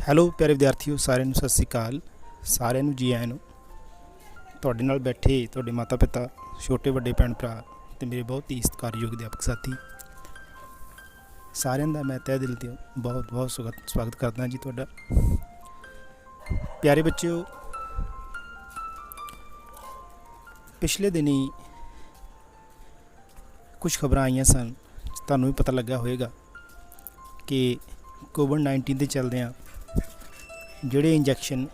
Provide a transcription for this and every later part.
Hello ਪਿਆਰੇ ਵਿਦਿਆਰਥੀਓ, ਸਾਰਿਆਂ ਨੂੰ ਸਤਿ ਸ਼੍ਰੀ ਅਕਾਲ। ਸਾਰਿਆਂ ਨੂੰ ਜੀ ਆਇਆਂ ਨੂੰ। ਤੁਹਾਡੇ ਨਾਲ ਬੈਠੇ ਤੁਹਾਡੇ ਮਾਤਾ ਪਿਤਾ, ਛੋਟੇ ਵੱਡੇ ਭੈਣ ਭਰਾ ਅਤੇ ਮੇਰੇ ਬਹੁਤ ਹੀ ਸਤਿਕਾਰਯੋਗ ਅਧਿਆਪਕ ਸਾਥੀ, ਸਾਰਿਆਂ ਦਾ ਮੈਂ ਤਹਿ ਦਿਲ ਤੋਂ ਬਹੁਤ ਬਹੁਤ ਸਵਾਗਤ ਕਰਦਾ ਜੀ ਤੁਹਾਡਾ। ਪਿਆਰੇ ਬੱਚਿਓ, ਪਿਛਲੇ ਦਿਨੀ ਕੁਝ ਖਬਰਾਂ ਆਈਆਂ ਸਨ, ਤੁਹਾਨੂੰ ਵੀ ਪਤਾ ਲੱਗਾ ਹੋਵੇਗਾ ਕਿ ਕੋਵਿਡ-19 ਦੇ ਚੱਲਦਿਆਂ ਜਿਹੜੇ ਇੰਜੈਕਸ਼ਨ,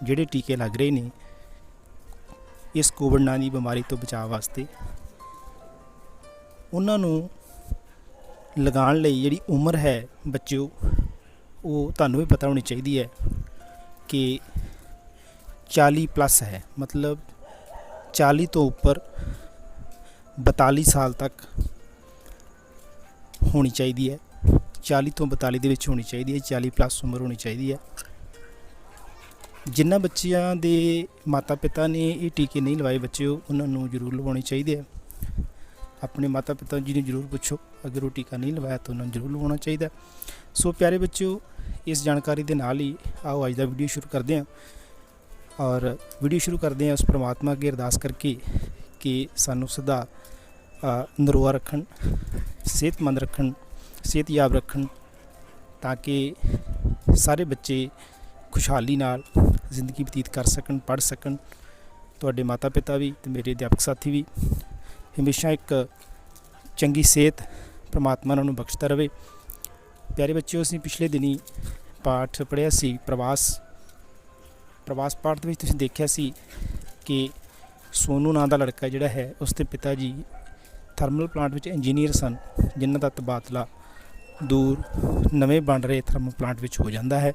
ਜਿਹੜੇ ਟੀਕੇ ਲੱਗ ਰਹੇ ਨੇ ਇਸ ਕੋਵਿਡ-19 ਦੀ ਬਿਮਾਰੀ ਤੋਂ ਬਚਾਅ ਵਾਸਤੇ, ਉਹਨਾਂ ਨੂੰ ਲਗਾਉਣ ਲਈ ਜਿਹੜੀ ਉਮਰ ਹੈ ਬੱਚਿਓ, ਉਹ ਤੁਹਾਨੂੰ ਵੀ ਪਤਾ ਹੋਣੀ ਚਾਹੀਦੀ ਹੈ ਕਿ 40+ ਹੈ। ਮਤਲਬ 40 ਤੋਂ ਉੱਪਰ 42 ਸਾਲ ਤੱਕ ਹੋਣੀ ਚਾਹੀਦੀ ਹੈ। 40 ਤੋਂ 42 ਦੇ ਵਿੱਚ ਹੋਣੀ ਚਾਹੀਦੀ ਹੈ, 40+ ਉਮਰ ਹੋਣੀ ਚਾਹੀਦੀ ਹੈ। ਜਿਨ੍ਹਾਂ ਬੱਚਿਆਂ ਦੇ ਮਾਤਾ ਪਿਤਾ ਨੇ ਇਹ ਟੀਕੇ ਨਹੀਂ ਲਵਾਏ ਬੱਚਿਓ, ਉਹਨਾਂ ਨੂੰ ਜ਼ਰੂਰ ਲਵਾਉਣੇ ਚਾਹੀਦੇ ਆ। ਆਪਣੇ ਮਾਤਾ ਪਿਤਾ ਜੀ ਨੂੰ ਜ਼ਰੂਰ ਪੁੱਛੋ, ਅਗਰ ਉਹ ਟੀਕਾ ਨਹੀਂ ਲਵਾਇਆ ਤਾਂ ਉਹਨਾਂ ਨੂੰ ਜ਼ਰੂਰ ਲਵਾਉਣਾ ਚਾਹੀਦਾ। ਸੋ ਪਿਆਰੇ ਬੱਚਿਓ, ਇਸ ਜਾਣਕਾਰੀ ਦੇ ਨਾਲ ਹੀ ਆਓ ਅੱਜ ਦਾ ਵੀਡੀਓ ਸ਼ੁਰੂ ਕਰਦੇ ਹਾਂ। ਔਰ ਵੀਡੀਓ ਸ਼ੁਰੂ ਕਰਦੇ ਹਾਂ ਉਸ ਪਰਮਾਤਮਾ ਅੱਗੇ ਅਰਦਾਸ ਕਰਕੇ ਕਿ ਸਾਨੂੰ ਸਦਾ ਨਰੋਆ ਰੱਖਣ, ਸਿਹਤਮੰਦ ਰੱਖਣ, ਸਿਹਤਯਾਬ ਰੱਖਣ, ਤਾਂ ਕਿ ਸਾਰੇ ਬੱਚੇ ਖੁਸ਼ਹਾਲੀ ਨਾਲ ਜ਼ਿੰਦਗੀ ਬਤੀਤ ਕਰ ਸਕਣ, ਪੜ੍ਹ ਸਕਣ। ਤੁਹਾਡੇ ਮਾਤਾ ਪਿਤਾ ਵੀ ਅਤੇ ਮੇਰੇ ਅਧਿਆਪਕ ਸਾਥੀ ਵੀ ਹਮੇਸ਼ਾ ਇੱਕ ਚੰਗੀ ਸਿਹਤ ਪਰਮਾਤਮਾ ਉਹਨਾਂ ਨੂੰ ਬਖਸ਼ਦਾ ਰਹੇ। ਪਿਆਰੇ ਬੱਚਿਓ, ਅਸੀਂ ਪਿਛਲੇ ਦਿਨੀ ਪਾਠ ਪੜ੍ਹਿਆ ਸੀ ਪ੍ਰਵਾਸ ਪਾਠ ਦੇ ਵਿੱਚ ਤੁਸੀਂ ਦੇਖਿਆ ਸੀ ਕਿ ਸੋਨੂ ਨਾਂ ਦਾ ਲੜਕਾ ਜਿਹੜਾ ਹੈ, ਉਸ ਦੇ ਪਿਤਾ ਜੀ ਥਰਮਲ ਪਲਾਂਟ ਵਿੱਚ ਇੰਜੀਨੀਅਰ ਸਨ, ਜਿਨ੍ਹਾਂ ਦਾ ਤਬਾਦਲਾ ਦੂਰ ਨਵੇਂ ਬਣ ਰਹੇ ਥਰਮਲ ਪਲਾਂਟ ਵਿੱਚ ਹੋ ਜਾਂਦਾ ਹੈ।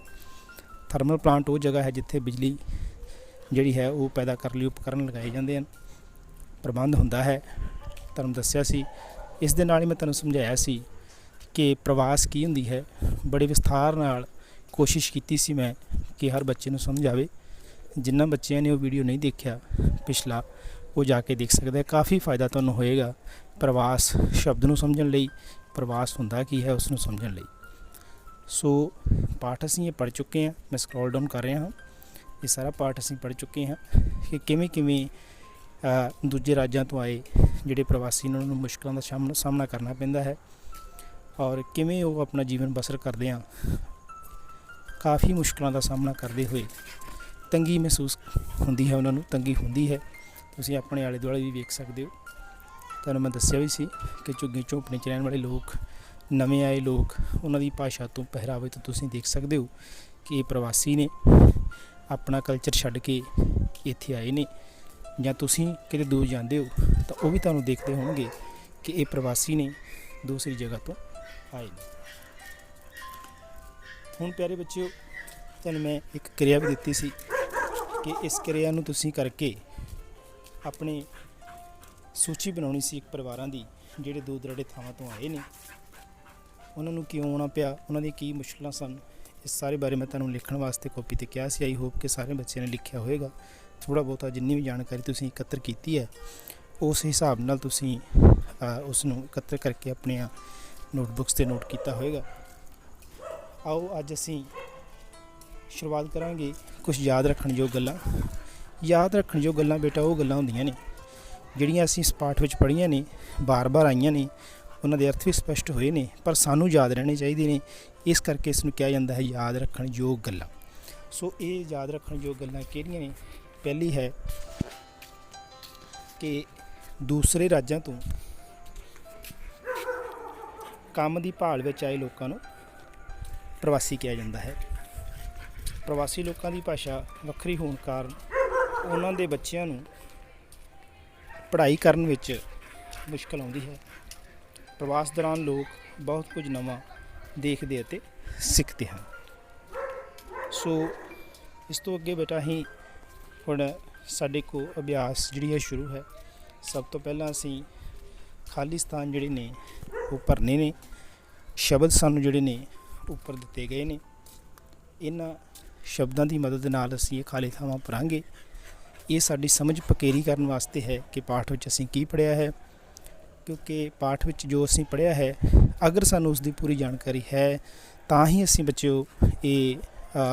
ਥਰਮਲ ਪਲਾਂਟ ਉਹ ਜਗ੍ਹਾ ਹੈ ਜਿੱਥੇ ਬਿਜਲੀ ਜਿਹੜੀ ਹੈ ਉਹ ਪੈਦਾ ਕਰਨ ਲਈ ਉਪਕਰਨ ਲਗਾਏ ਜਾਂਦੇ ਹਨ, ਪ੍ਰਬੰਧ ਹੁੰਦਾ ਹੈ। ਤੁਹਾਨੂੰ ਦੱਸਿਆ ਸੀ, ਇਸ ਦੇ ਨਾਲ ਹੀ ਮੈਂ ਤੁਹਾਨੂੰ ਸਮਝਾਇਆ ਸੀ ਕਿ ਪ੍ਰਵਾਸ ਕੀ ਹੁੰਦੀ ਹੈ। ਬੜੇ ਵਿਸਥਾਰ ਨਾਲ ਕੋਸ਼ਿਸ਼ ਕੀਤੀ ਸੀ ਮੈਂ ਕਿ ਹਰ ਬੱਚੇ ਨੂੰ ਸਮਝ ਆਵੇ। ਜਿਨ੍ਹਾਂ ਬੱਚਿਆਂ ਨੇ ਉਹ ਵੀਡੀਓ ਨਹੀਂ ਦੇਖਿਆ ਪਿਛਲਾ, ਉਹ ਜਾ ਕੇ ਦੇਖ ਸਕਦਾ ਹੈ। ਕਾਫੀ ਫਾਇਦਾ ਤੁਹਾਨੂੰ ਹੋਏਗਾ ਪ੍ਰਵਾਸ ਸ਼ਬਦ ਨੂੰ ਸਮਝਣ ਲਈ, ਪ੍ਰਵਾਸ ਹੁੰਦਾ ਕੀ ਹੈ ਉਸ ਨੂੰ ਸਮਝਣ ਲਈ। ਸੋ ਪਾਠ ਅਸੀਂ ਇਹ ਪੜ੍ਹ ਚੁੱਕੇ ਹਾਂ। ਮੈਂ ਸਕਰੋਲ ਡਾਊਨ ਕਰ ਰਿਹਾ ਹਾਂ, ਇਹ ਸਾਰਾ ਪਾਠ ਅਸੀਂ ਪੜ੍ਹ ਚੁੱਕੇ ਹਾਂ ਕਿ ਕਿਵੇਂ ਦੂਜੇ ਰਾਜਾਂ ਤੋਂ ਆਏ ਜਿਹੜੇ ਪ੍ਰਵਾਸੀ ਨੇ ਉਹਨਾਂ ਨੂੰ ਮੁਸ਼ਕਲਾਂ ਦਾ ਸਾਹਮਣਾ ਕਰਨਾ ਪੈਂਦਾ ਹੈ, ਔਰ ਕਿਵੇਂ ਉਹ ਆਪਣਾ ਜੀਵਨ ਬਸਰ ਕਰਦੇ ਹਾਂ ਕਾਫੀ ਮੁਸ਼ਕਲਾਂ ਦਾ ਸਾਹਮਣਾ ਕਰਦੇ ਹੋਏ। ਤੰਗੀ ਮਹਿਸੂਸ ਹੁੰਦੀ ਹੈ, ਉਹਨਾਂ ਨੂੰ ਤੰਗੀ ਹੁੰਦੀ ਹੈ। ਤੁਸੀਂ ਆਪਣੇ ਆਲੇ ਦੁਆਲੇ ਵੀ ਵੇਖ ਸਕਦੇ ਹੋ। ਤੁਹਾਨੂੰ ਮੈਂ ਦੱਸਿਆ ਵੀ ਸੀ ਕਿ ਝੁੱਗੀ ਝੋਂਪੜੇ 'ਚ ਰਹਿਣ ਵਾਲੇ ਲੋਕ, ਨਵੇਂ ਆਏ ਲੋਕ, ਉਹਨਾਂ ਦੀ ਭਾਸ਼ਾ ਤੋਂ, ਪਹਿਰਾਵੇ ਤੋਂ ਤੁਸੀਂ ਦੇਖ ਸਕਦੇ ਹੋ ਕਿ ਇਹ ਪ੍ਰਵਾਸੀ ਨੇ, ਆਪਣਾ ਕਲਚਰ ਛੱਡ ਕੇ ਇੱਥੇ ਆਏ ਨੇ। ਜਾਂ ਤੁਸੀਂ ਕਿਤੇ ਦੂਰ ਜਾਂਦੇ ਹੋ ਤਾਂ ਉਹ ਵੀ ਤੁਹਾਨੂੰ ਦੇਖਦੇ ਹੋਣਗੇ ਕਿ ਇਹ ਪ੍ਰਵਾਸੀ ਨੇ, ਦੂਸਰੀ ਜਗ੍ਹਾ ਤੋਂ ਆਏ ਨੇ। ਹੁਣ ਪਿਆਰੇ ਬੱਚਿਓ, ਤੁਹਾਨੂੰ ਮੈਂ ਇੱਕ ਕਿਰਿਆ ਵੀ ਦਿੱਤੀ ਸੀ ਕਿ ਇਸ ਕਿਰਿਆ ਨੂੰ ਤੁਸੀਂ ਕਰਕੇ ਆਪਣੇ ਸੂਚੀ ਬਣਾਉਣੀ ਸੀ ਇੱਕ ਪਰਿਵਾਰਾਂ ਦੀ ਜਿਹੜੇ ਦੂਰ ਦਰਾਡੇ ਥਾਵਾਂ ਤੋਂ ਆਏ ਨੇ, ਉਹਨਾਂ ਨੂੰ ਕਿਉਂ ਆਉਣਾ ਪਿਆ, ਉਹਨਾਂ ਦੀਆਂ ਕੀ ਮੁਸ਼ਕਲਾਂ ਸਨ। ਇਸ ਸਾਰੇ ਬਾਰੇ ਮੈਂ ਤੁਹਾਨੂੰ ਲਿਖਣ ਵਾਸਤੇ ਕਾਪੀ 'ਤੇ ਕਿਹਾ ਸੀ। ਆਈ ਹੋਪ ਕਿ ਸਾਰੇ ਬੱਚਿਆਂ ਨੇ ਲਿਖਿਆ ਹੋਵੇਗਾ। ਥੋੜ੍ਹਾ ਬਹੁਤਾ ਜਿੰਨੀ ਵੀ ਜਾਣਕਾਰੀ ਤੁਸੀਂ ਇਕੱਤਰ ਕੀਤੀ ਹੈ, ਉਸ ਹਿਸਾਬ ਨਾਲ ਤੁਸੀਂ ਉਸ ਨੂੰ ਇਕੱਤਰ ਕਰਕੇ ਆਪਣੀਆਂ ਨੋਟਬੁੱਕਸ 'ਤੇ ਨੋਟ ਕੀਤਾ ਹੋਵੇਗਾ। ਆਓ ਅੱਜ ਅਸੀਂ ਸ਼ੁਰੂਆਤ ਕਰਾਂਗੇ ਕੁਝ ਯਾਦ ਰੱਖਣਯੋਗ ਗੱਲਾਂ। ਯਾਦ ਰੱਖਣਯੋਗ ਗੱਲਾਂ ਬੇਟਾ ਉਹ ਗੱਲਾਂ ਹੁੰਦੀਆਂ ਨੇ ਜਿਹੜੀਆਂ ਅਸੀਂ ਇਸ ਪਾਠ ਵਿੱਚ ਪੜ੍ਹੀਆਂ ਨੇ, ਬਾਰ-ਬਾਰ ਆਈਆਂ ਨੇ, ਉਹਨਾਂ ਦੇ ਅਰਥ ਵੀ ਸਪਸ਼ਟ ਹੋਏ ਨੇ, ਪਰ ਸਾਨੂੰ ਯਾਦ ਰਹਿਣੇ ਚਾਹੀਦੇ ਨੇ। ਇਸ ਕਰਕੇ ਇਸ ਨੂੰ ਕਿਹਾ ਜਾਂਦਾ ਹੈ ਯਾਦ ਰੱਖਣਯੋਗ ਗੱਲਾਂ। ਸੋ ਇਹ ਯਾਦ ਰੱਖਣਯੋਗ ਗੱਲਾਂ ਕਿਹੜੀਆਂ ਨੇ? ਪਹਿਲੀ ਹੈ ਕਿ ਦੂਸਰੇ ਰਾਜਾਂ ਤੋਂ ਕੰਮ ਦੀ ਭਾਲ ਵਿੱਚ ਆਏ ਲੋਕਾਂ ਨੂੰ ਪ੍ਰਵਾਸੀ ਕਿਹਾ ਜਾਂਦਾ ਹੈ। ਪ੍ਰਵਾਸੀ ਲੋਕਾਂ ਦੀ ਭਾਸ਼ਾ ਵੱਖਰੀ ਹੋਣ ਕਾਰਨ ਉਹਨਾਂ ਦੇ ਬੱਚਿਆਂ ਨੂੰ ਪੜ੍ਹਾਈ ਕਰਨ ਵਿੱਚ ਮੁਸ਼ਕਲ ਆਉਂਦੀ ਹੈ। ਪ੍ਰਵਾਸ ਦੌਰਾਨ ਲੋਕ ਬਹੁਤ ਕੁਝ ਨਵਾਂ ਦੇਖਦੇ ਅਤੇ ਸਿੱਖਦੇ ਹਨ। ਸੋ ਇਸ ਤੋਂ ਅੱਗੇ ਬੇਟਾ ਅਸੀਂ ਹੁਣ ਸਾਡੇ ਕੋਲ ਅਭਿਆਸ ਜਿਹੜੀ ਹੈ ਸ਼ੁਰੂ ਹੈ। ਸਭ ਤੋਂ ਪਹਿਲਾਂ ਅਸੀਂ ਖਾਲੀ ਸਥਾਨ ਜਿਹੜੇ ਨੇ ਉਹ ਭਰਨੇ ਨੇ। ਸ਼ਬਦ ਸਾਨੂੰ ਜਿਹੜੇ ਨੇ ਉੱਪਰ ਦਿੱਤੇ ਗਏ ਨੇ, ਇਹਨਾਂ ਸ਼ਬਦਾਂ ਦੀ ਮਦਦ ਨਾਲ ਅਸੀਂ ਇਹ ਖਾਲੀ ਥਾਵਾਂ ਭਰਾਂਗੇ। ਇਹ ਸਾਡੀ ਸਮਝ ਪਕੇਰੀ ਕਰਨ ਵਾਸਤੇ ਹੈ ਕਿ ਪਾਠ ਵਿੱਚ ਅਸੀਂ ਕੀ ਪੜ੍ਹਿਆ ਹੈ, ਕਿਉਂਕਿ ਪਾਠ ਵਿੱਚ ਜੋ ਅਸੀਂ ਪੜ੍ਹਿਆ ਹੈ, ਅਗਰ ਸਾਨੂੰ ਉਸ ਦੀ ਪੂਰੀ ਜਾਣਕਾਰੀ ਹੈ ਤਾਂ ਹੀ ਅਸੀਂ ਬੱਚਿਓ ਇਹ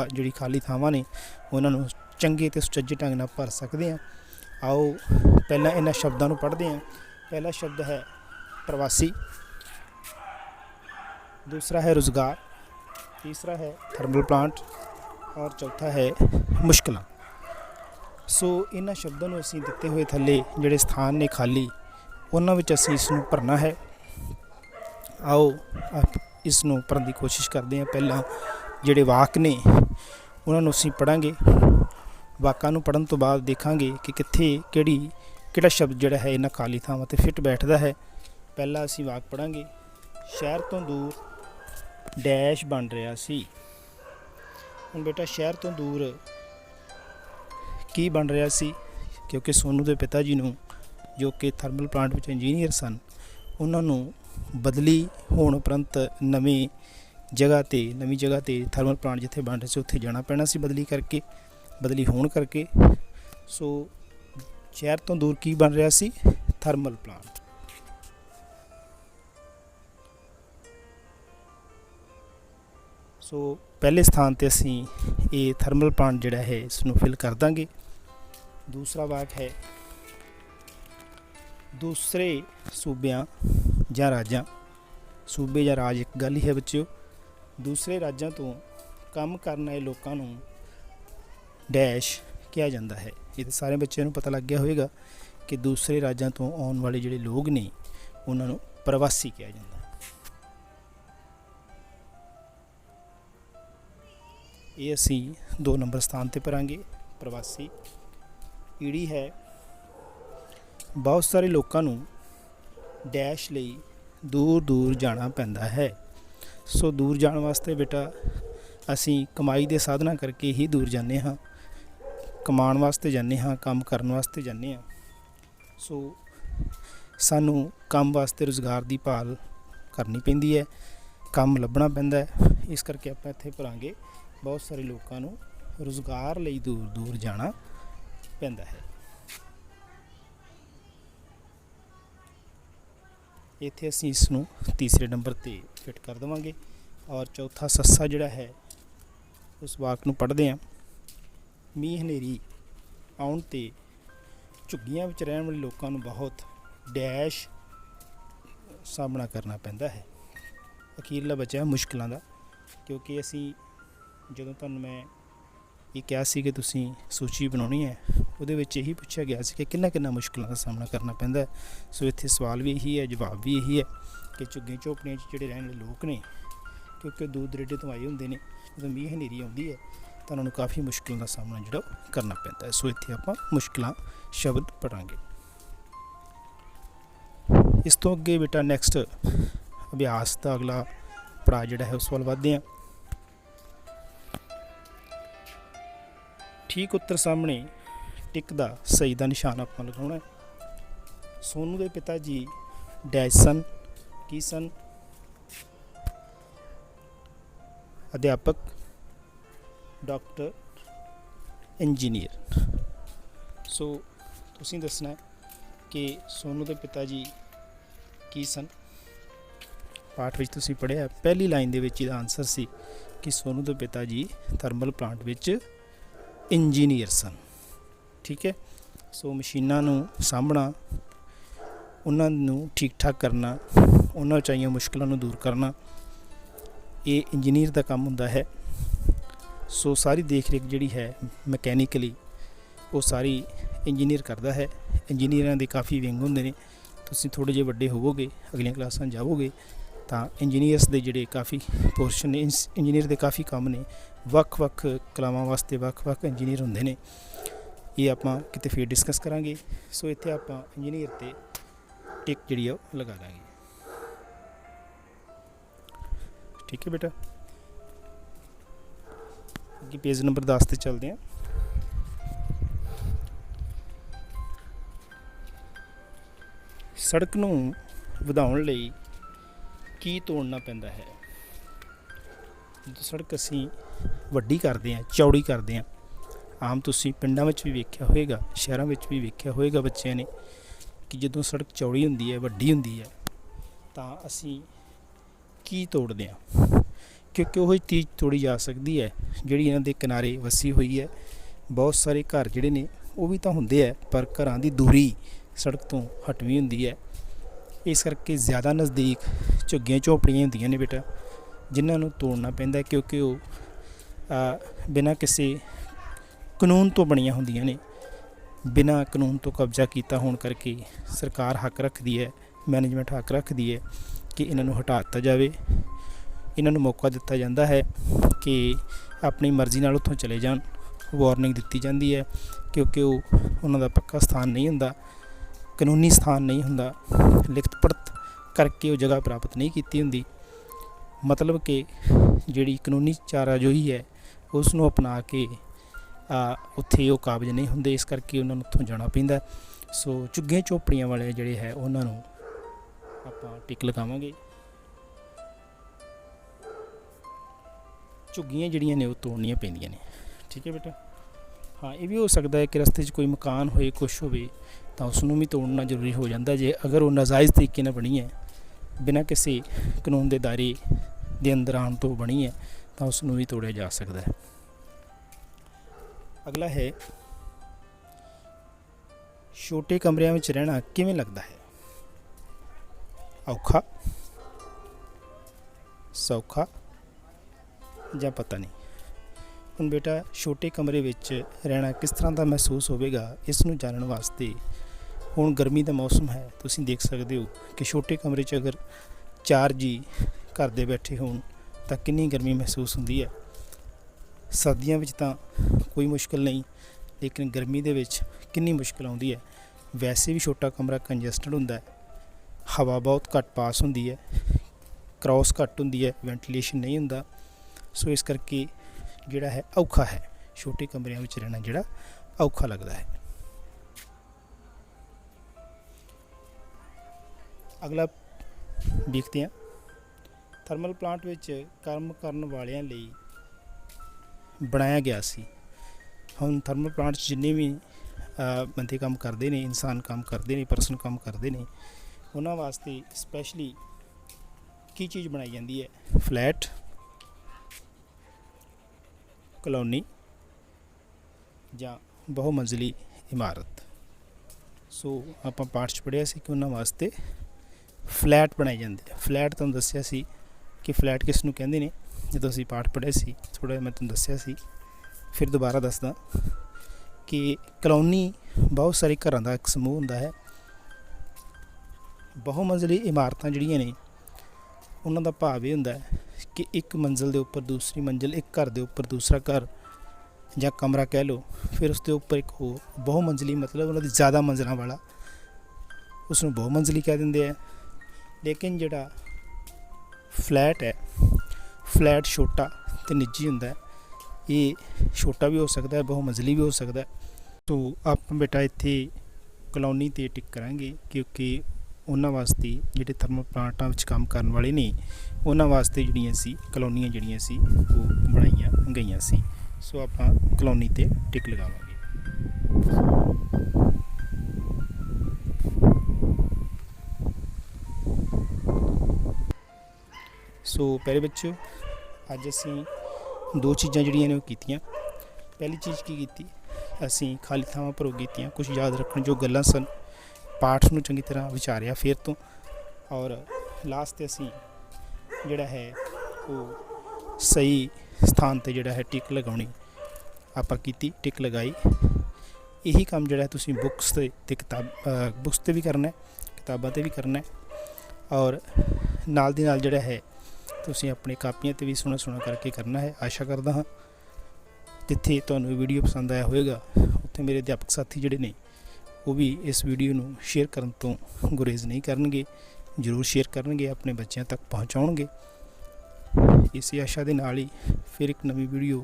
ਜਿਹੜੀ ਖਾਲੀ ਥਾਵਾਂ ਨੇ ਉਹਨਾਂ ਨੂੰ ਚੰਗੇ ਅਤੇ ਸੁਚੱਜੇ ਢੰਗ ਨਾਲ ਭਰ ਸਕਦੇ ਹਾਂ। ਆਓ ਪਹਿਲਾਂ ਇਹਨਾਂ ਸ਼ਬਦਾਂ ਨੂੰ ਪੜ੍ਹਦੇ ਹਾਂ। ਪਹਿਲਾ ਸ਼ਬਦ ਹੈ ਪ੍ਰਵਾਸੀ, दूसरा है रोज़गार, तीसरा है थर्मल प्लांट और चौथा है मुश्किल। सो इन्हां शब्दों ਨੂੰ ਅਸੀਂ ਦਿੱਤੇ ਹੋਏ ਥੱਲੇ ਜਿਹੜੇ ਸਥਾਨ ਨੇ ਖਾਲੀ ਉਹਨਾਂ ਵਿੱਚ ਅਸੀਂ ਇਸ ਨੂੰ ਭਰਨਾ ਹੈ। ਆਓ ਇਸ ਨੂੰ ਭਰਨ ਦੀ ਕੋਸ਼ਿਸ਼ ਕਰਦੇ ਹਾਂ। ਪਹਿਲਾਂ ਜਿਹੜੇ ਵਾਕ ਨੇ ਉਹਨਾਂ ਨੂੰ ਅਸੀਂ ਪੜ੍ਹਾਂਗੇ। ਵਾਕਾਂ ਨੂੰ ਪੜ੍ਹਨ ਤੋਂ ਬਾਅਦ ਦੇਖਾਂਗੇ ਕਿ ਕਿੱਥੇ ਕਿਹੜਾ ਸ਼ਬਦ ਜਿਹੜਾ ਹੈ ਇਹਨਾਂ ਖਾਲੀ ਥਾਵਾਂ 'ਤੇ ਫਿੱਟ ਬੈਠਦਾ ਹੈ। ਪਹਿਲਾਂ ਅਸੀਂ ਵਾਕ ਪੜ੍ਹਾਂਗੇ। ਸ਼ਹਿਰ ਤੋਂ ਦੂਰ ਡੈਸ਼ ਬਣ ਰਿਹਾ ਸੀ। ਹੁਣ ਬੇਟਾ ਸ਼ਹਿਰ ਤੋਂ ਦੂਰ ਕੀ ਬਣ ਰਿਹਾ ਸੀ? ਕਿਉਂਕਿ ਸੋਨੂ ਦੇ ਪਿਤਾ ਜੀ ਨੂੰ, ਜੋ ਕਿ ਥਰਮਲ ਪਲਾਂਟ ਵਿੱਚ ਇੰਜੀਨੀਅਰ ਸਨ, ਉਹਨਾਂ ਨੂੰ ਬਦਲੀ ਹੋਣ ਉਪਰੰਤ ਨਵੀਂ ਜਗ੍ਹਾ 'ਤੇ ਥਰਮਲ ਪਲਾਂਟ ਜਿੱਥੇ ਬਣ ਰਿਹਾ ਸੀ ਉੱਥੇ ਜਾਣਾ ਪੈਣਾ ਸੀ ਬਦਲੀ ਹੋਣ ਕਰਕੇ। ਸੋ ਸ਼ਹਿਰ ਤੋਂ ਦੂਰ ਕੀ ਬਣ ਰਿਹਾ ਸੀ? Thermal plant. ਸੋ ਪਹਿਲੇ ਸਥਾਨ 'ਤੇ ਅਸੀਂ ਇਹ ਥਰਮਲ ਪਲਾਂਟ ਜਿਹੜਾ ਹੈ ਇਸ ਨੂੰ ਫਿਲ ਕਰ ਦਾਂਗੇ। ਦੂਸਰਾ ਵਾਕ ਹੈ ਦੂਸਰੇ ਸੂਬਿਆਂ ਜਾਂ ਰਾਜਾਂ। ਸੂਬੇ ਜਾਂ ਰਾਜ ਇੱਕ ਗੱਲ ਹੀ ਹੈ ਬੱਚਿਓ। ਦੂਸਰੇ ਰਾਜਾਂ ਤੋਂ ਕੰਮ ਕਰਨ ਆਏ ਲੋਕਾਂ ਨੂੰ ਡੈਸ਼ ਕਿਹਾ ਜਾਂਦਾ ਹੈ। ਇਹ ਤਾਂ ਸਾਰੇ ਬੱਚਿਆਂ ਨੂੰ ਪਤਾ ਲੱਗ ਗਿਆ ਹੋਵੇਗਾ ਕਿ ਦੂਸਰੇ ਰਾਜਾਂ ਤੋਂ ਆਉਣ ਵਾਲੇ ਜਿਹੜੇ ਲੋਕ ਨੇ ਉਹਨਾਂ ਨੂੰ ਪ੍ਰਵਾਸੀ ਕਿਹਾ ਜਾਂਦਾ। ਇਹ ਅਸੀਂ 2 ਨੰਬਰ ਸਥਾਨ 'ਤੇ ਭਰਾਂਗੇ ਪ੍ਰਵਾਸੀ। ਈੜੀ ਹੈ ਬਹੁਤ ਸਾਰੇ ਲੋਕਾਂ ਨੂੰ ਡੈਸ਼ ਲਈ ਦੂਰ ਜਾਣਾ ਪੈਂਦਾ ਹੈ। ਸੋ ਦੂਰ ਜਾਣ ਵਾਸਤੇ ਬੇਟਾ ਅਸੀਂ ਕਮਾਈ ਦੇ ਸਾਧਨਾਂ ਕਰਕੇ ਹੀ ਦੂਰ ਜਾਂਦੇ ਹਾਂ, ਕਮਾਉਣ ਵਾਸਤੇ ਜਾਂਦੇ ਹਾਂ, ਕੰਮ ਕਰਨ ਵਾਸਤੇ ਜਾਂਦੇ ਹਾਂ। ਸੋ ਸਾਨੂੰ ਕੰਮ ਵਾਸਤੇ ਰੁਜ਼ਗਾਰ ਦੀ ਭਾਲ ਕਰਨੀ ਪੈਂਦੀ ਹੈ, ਕੰਮ ਲੱਭਣਾ ਪੈਂਦਾ ਹੈ। ਇਸ ਕਰਕੇ ਆਪਾਂ ਇੱਥੇ ਭਰਾਂਗੇ ਬਹੁਤ ਸਾਰੇ ਲੋਕਾਂ ਨੂੰ ਰੁਜ਼ਗਾਰ ਲਈ ਦੂਰ ਜਾਣਾ ਪੈਂਦਾ ਹੈ। ਇੱਥੇ ਅਸੀਂ ਇਸ ਨੂੰ ਤੀਸਰੇ ਨੰਬਰ 'ਤੇ ਫਿੱਟ ਕਰ ਦੇਵਾਂਗੇ। ਔਰ ਚੌਥਾ ਸੱਸਾ ਜਿਹੜਾ ਹੈ ਉਸ ਵਾਕ ਨੂੰ ਪੜ੍ਹਦੇ ਹਾਂ। ਮੀਂਹ ਹਨੇਰੀ ਆਉਣ 'ਤੇ ਝੁੱਗੀਆਂ ਵਿੱਚ ਰਹਿਣ ਵਾਲੇ ਲੋਕਾਂ ਨੂੰ ਬਹੁਤ ਡੈਸ਼ ਸਾਹਮਣਾ ਕਰਨਾ ਪੈਂਦਾ ਹੈ। ਅਖੀਰਲਾ ਬਚਿਆ ਮੁਸ਼ਕਿਲਾਂ ਦਾ, ਕਿਉਂਕਿ ਅਸੀਂ ਜਦੋਂ ਤੁਹਾਨੂੰ ਮੈਂ ਇਹ ਕਿਹਾ ਸੀ ਕਿ ਤੁਸੀਂ ਸੂਚੀ ਬਣਾਉਣੀ ਹੈ, ਉਹਦੇ ਵਿੱਚ ਇਹੀ ਪੁੱਛਿਆ ਗਿਆ ਸੀ ਕਿ ਕਿੰਨਾ ਮੁਸ਼ਕਿਲਾਂ ਦਾ ਸਾਹਮਣਾ ਕਰਨਾ ਪੈਂਦਾ ਹੈ। ਸੋ ਇੱਥੇ ਸਵਾਲ ਵੀ ਇਹੀ ਹੈ, ਜਵਾਬ ਵੀ ਇਹੀ ਹੈ ਕਿ ਝੁੱਗੀਆਂ ਝੋਪੜੀਆਂ 'ਚ ਜਿਹੜੇ ਰਹਿਣ ਵਾਲੇ ਲੋਕ ਨੇ, ਕਿਉਂਕਿ ਦੂਰ ਦਰੇਡੇ ਤੋਂ ਆਏ ਹੁੰਦੇ ਨੇ, ਜਦੋਂ ਮੀਂਹ ਹਨੇਰੀ ਆਉਂਦੀ ਹੈ ਤਾਂ ਉਹਨਾਂ ਨੂੰ ਕਾਫੀ ਮੁਸ਼ਕਿਲਾਂ ਦਾ ਸਾਹਮਣਾ ਜਿਹੜਾ ਕਰਨਾ ਪੈਂਦਾ ਹੈ। ਸੋ ਇੱਥੇ ਆਪਾਂ ਮੁਸ਼ਕਿਲਾਂ ਸ਼ਬਦ ਪੜ੍ਹਾਂਗੇ। ਇਸ ਤੋਂ ਅੱਗੇ ਬੇਟਾ ਨੈਕਸਟ ਅਭਿਆਸ ਦਾ ਅਗਲਾ ਪੜਾਅ ਜਿਹੜਾ ਹੈ ਉਸ ਵੱਲ ਵੱਧਦੇ ਹਾਂ। ਠੀਕ ਉੱਤਰ ਸਾਹਮਣੇ ਟਿਕ ਦਾ ਸਹੀ ਦਾ ਨਿਸ਼ਾਨ ਆਪਾਂ ਲਗਾਉਣਾ ਹੈ। ਸੋਨੂ ਦੇ ਪਿਤਾ ਜੀ ਡੈਸ਼ ਸਨ। ਕੀ ਸਨ? ਅਧਿਆਪਕ, ਡਾਕਟਰ, ਇੰਜੀਨੀਅਰ। ਸੋ ਤੁਸੀਂ ਦੱਸਣਾ ਕਿ ਸੋਨੂ ਦੇ ਪਿਤਾ ਜੀ ਕੀ ਸਨ। ਪਾਠ ਵਿੱਚ ਤੁਸੀਂ ਪੜ੍ਹਿਆ ਪਹਿਲੀ ਲਾਈਨ ਦੇ ਵਿੱਚ ਇਹਦਾ ਆਨਸਰ ਸੀ ਕਿ ਸੋਨੂ ਦੇ ਪਿਤਾ ਜੀ ਥਰਮਲ ਪਲਾਂਟ ਵਿੱਚ ਇੰਜੀਨੀਅਰ ਸਨ। ਠੀਕ ਹੈ। ਸੋ ਮਸ਼ੀਨਾਂ ਨੂੰ ਸਾਂਭਣਾ, ਉਹਨਾਂ ਨੂੰ ਠੀਕ ਠਾਕ ਕਰਨਾ, ਉਹਨਾਂ ਵਿੱਚ ਆਈਆਂ ਮੁਸ਼ਕਿਲਾਂ ਨੂੰ ਦੂਰ ਕਰਨਾ, ਇਹ ਇੰਜੀਨੀਅਰ ਦਾ ਕੰਮ ਹੁੰਦਾ ਹੈ। ਸੋ ਸਾਰੀ ਦੇਖ ਰੇਖ ਜਿਹੜੀ ਹੈ ਮਕੈਨੀਕਲੀ ਉਹ ਸਾਰੀ ਇੰਜੀਨੀਅਰ ਕਰਦਾ ਹੈ। ਇੰਜੀਨੀਅਰਾਂ ਦੇ ਕਾਫੀ ਵਿੰਗ ਹੁੰਦੇ ਨੇ। ਤੁਸੀਂ ਥੋੜ੍ਹੇ ਜਿਹੇ ਵੱਡੇ ਹੋਵੋਗੇ, ਅਗਲੀਆਂ ਕਲਾਸਾਂ ਜਾਵੋਗੇ ਤਾਂ ਇੰਜੀਨੀਅਰਸ ਦੇ ਜਿਹੜੇ ਕਾਫੀ ਪੋਰਸ਼ਨ ਨੇ, ਇੰਜੀਨੀਅਰ ਦੇ ਕਾਫੀ ਕੰਮ ਨੇ, ਵੱਖ-ਵੱਖ ਕਲਾਵਾਂ ਵਾਸਤੇ ਵੱਖ-ਵੱਖ ਇੰਜੀਨੀਅਰ ਹੁੰਦੇ ਨੇ। ਇਹ ਆਪਾਂ ਕਿਤੇ ਫਿਰ ਡਿਸਕਸ ਕਰਾਂਗੇ। ਸੋ ਇੱਥੇ ਆਪਾਂ ਇੰਜੀਨੀਅਰ 'ਤੇ ਟਿਕ ਜਿਹੜੀ ਆ ਉਹ ਲਗਾ ਦਾਂਗੇ। ਠੀਕ ਹੈ ਬੇਟਾ। ਅੱਗੇ ਪੇਜ ਨੰਬਰ 10 'ਤੇ ਚੱਲਦੇ ਹਾਂ। ਸੜਕ ਨੂੰ ਵਧਾਉਣ ਲਈ ਕੀ ਤੋੜਨਾ ਪੈਂਦਾ ਹੈ? ਜਦੋਂ ਸੜਕ ਅਸੀਂ ਵੱਡੀ ਕਰਦੇ ਹਾਂ, ਚੌੜੀ ਕਰਦੇ ਹਾਂ, ਆਮ ਤੁਸੀਂ ਪਿੰਡਾਂ ਵਿੱਚ ਵੀ ਵੇਖਿਆ ਹੋਵੇਗਾ, ਸ਼ਹਿਰਾਂ ਵਿੱਚ ਵੀ ਵੇਖਿਆ ਹੋਵੇਗਾ ਬੱਚਿਆਂ ਨੇ, ਕਿ ਜਦੋਂ ਸੜਕ ਚੌੜੀ ਹੁੰਦੀ ਹੈ, ਵੱਡੀ ਹੁੰਦੀ ਹੈ, ਤਾਂ ਅਸੀਂ ਕੀ ਤੋੜਦੇ ਹਾਂ? क्योंकि वही चीज़ तोड़ी जा सकती है जिहड़ी इन्हां दे किनारे वसी हुई है। बहुत सारे घर जिहड़े ने वो भी तो हुंदे है पर घरां दी दूरी सड़क तो हटवी हुंदी है। इस करके ज़्यादा नज़दीक झुग्गियां झोपड़ियां हुंदियां ने बेटा, जिन्हां नूं तोड़ना पैंदा क्योंकि वो बिना किसी कानून तो बणियां हुंदियां ने। बिना कानून तो कब्जा किया होने करके सरकार हक रखती है, मैनेजमेंट हक रखती है कि इन्हां नूं हटा दिता जाए। इन्हां नूं मौका दिता जाता है कि अपनी मर्जी नाल उत्थों चले जान। वार्निंग दी जाती है क्योंकि उन्हां दा पक्का स्थान नहीं हुंदा, कानूनी स्थान नहीं हुंदा, लिखत पढ़त करके वो जगह प्राप्त नहीं की हुंदी। मतलब कि जिहड़ी कानूनी चाराजोई है उसनूं अपना के उत्थे वो काबज नहीं हुंदे, इस करके उन्हां नूं उत्थों जाना पैंदा। सो झुग्गियां झोपड़ियां वाले जिहड़े है उन्हां नूं आपां टिक लगावांगे। झुग्गियां जिहड़ियां ने वो तोड़नियां पैंदियां ने, ठीक है बेटा। हाँ, ये भी हो सकता है कि रस्ते 'च कोई मकान होए कुछ होवे तो उसनूं भी तोड़ना जरूरी हो जाता जे अगर वो नाजायज़ तरीके नाल बनी है, बिना किसी कानून के दायरे दे अंदर आउण तो बनी है तो उसनूं भी तोड़िया जा सकता है। अगला है छोटे कमरिਆਂ ਵਿੱਚ रहना किवें लगता है? औखा, सौखा ਜਾਂ पता नहीं। ਹੁਣ बेटा छोटे कमरे ਵਿੱਚ रहना किस तरह का महसूस होगा, इसनूं जानने वास्ते ਹੁਣ गर्मी का मौसम है, तुसीं देख सकते हो कि छोटे कमरे 'ਚ अगर 4 जी घर दे बैठे होण तां कितनी गर्मी महसूस होंदी है। सर्दियों में तो कोई मुश्किल नहीं, लेकिन गर्मी दे विच कितनी मुश्किल आउंदी है। वैसे भी छोटा कमरा कंजस्टड हुंदा है, हवा बहुत घट पास होंदी है, क्रॉस घट होंदी है, वेंटिलेशन नहीं हुंदा। सो इस करके जिहड़ा है औखा है, छोटे कमरिਆਂ ਵਿੱਚ रहना जिहड़ा औखा लगता है। अगला देखते हैं, थर्मल प्लांट ਵਿੱਚ काम करन वालिਆਂ ਲਈ बनाया गया सी। ਹੁਣ थर्मल प्लांट जिन्ने भी बंदे काम करते हैं, इंसान काम करते हैं, परसन काम करते हैं, उन्होंने वास्ते स्पैशली की चीज़ बनाई जाती है? फ्लैट, कॉलोनी या बहुमंजिली इमारत। सो आपां पाठ च पढ़िया सी कि उन्होंने वास्ते फ्लैट बनाए जाते हैं। फ्लैट तुहानूं दस्सिया सी कि फ्लैट किस नूं कहंदे ने, जो असीं पाठ पढ़िया सी थोड़ा मैं तुहानूं दस्सिया सी, फिर दोबारा दसदा कि कॉलोनी बहुत सारे घरां दा एक समूह हुंदा है। बहुमंजिली इमारतां जिहड़ियां ने उन्हां दा भाव ये हुंदा है कि एक मंजिल दे उपर दूसरी मंजिल, एक घर दे उपर दूसरा घर या कमरा कह लो, फिर उसके उपर एक हो बहुमंजिली, मतलब उन्हां दी ज़्यादा मंजिलों वाला, उसनूं बहुमंजिली कह दिंदे हैं। लेकिन जिहड़ा फ्लैट है, फ्लैट छोटा तो निजी हुंदा है, ये छोटा भी हो सकता है, बहुमंजिली भी हो सकता है। तो आप बेटा इत्थे कॉलोनी ते टिक करांगे क्योंकि उन्हां वास्ते जिहड़े थर्मल प्लांटां विच काम करन वाले ने उन्हां वास्ते जिहड़ियां सी कॉलोनियां जिहड़ियां सी वो बनाईयां गईयां सी। सो आपां कॉलोनी ते टिक लगावांगे। सो प्यारे बच्चों, अज असीं 2 चीज़ां जिहड़ियां ने वो कीतियां। पहली चीज़ की कीती, असीं खाली थावां भरो कीतियां, कुछ याद रखण जो गल्लां सन, पाठ नूं चंगी तरह विचारिया फिर तो, और लास्ट ते असीं जिहड़ा है वो सही स्थान ते जिहड़ा है टिक लगाउणी आपां कीती, टिक लगाई। यही काम जिहड़ा तुसीं बुक्स ते बुक्स ते भी करना है, किताबां ते भी करना है, और नाल दी नाल जिहड़ा है तुसीं अपनी कापियां ते भी सोहना सोहना करके करना है। आशा करदा हाँ जिथे तुहानूं वीडियो पसंद आया होएगा उत्थे मेरे अध्यापक साथी जिहड़े ने वो भी इस वीडियो नूं शेयर करन तो गुरेज नहीं करनगे, जरूर शेयर करनगे, अपने बच्चों तक पहुँचाउणगे। इसी आशा दे नाल ही फिर एक नवी वीडियो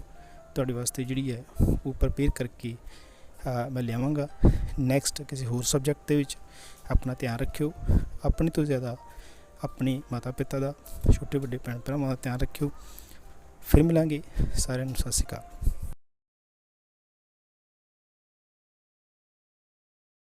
तुहाडे वास्ते जिहड़ी है वो प्रिपेयर करके मैं लियावांगा नैक्सट किसी होर सबजैक्ट दे विच। अपना ध्यान रखियो, अपने तो ज़्यादा अपने माता पिता का, छोटे बड़े भैन भरावां का ध्यान रखियो। फिर मिलांगे, सारिआं नूं सत श्री अकाल।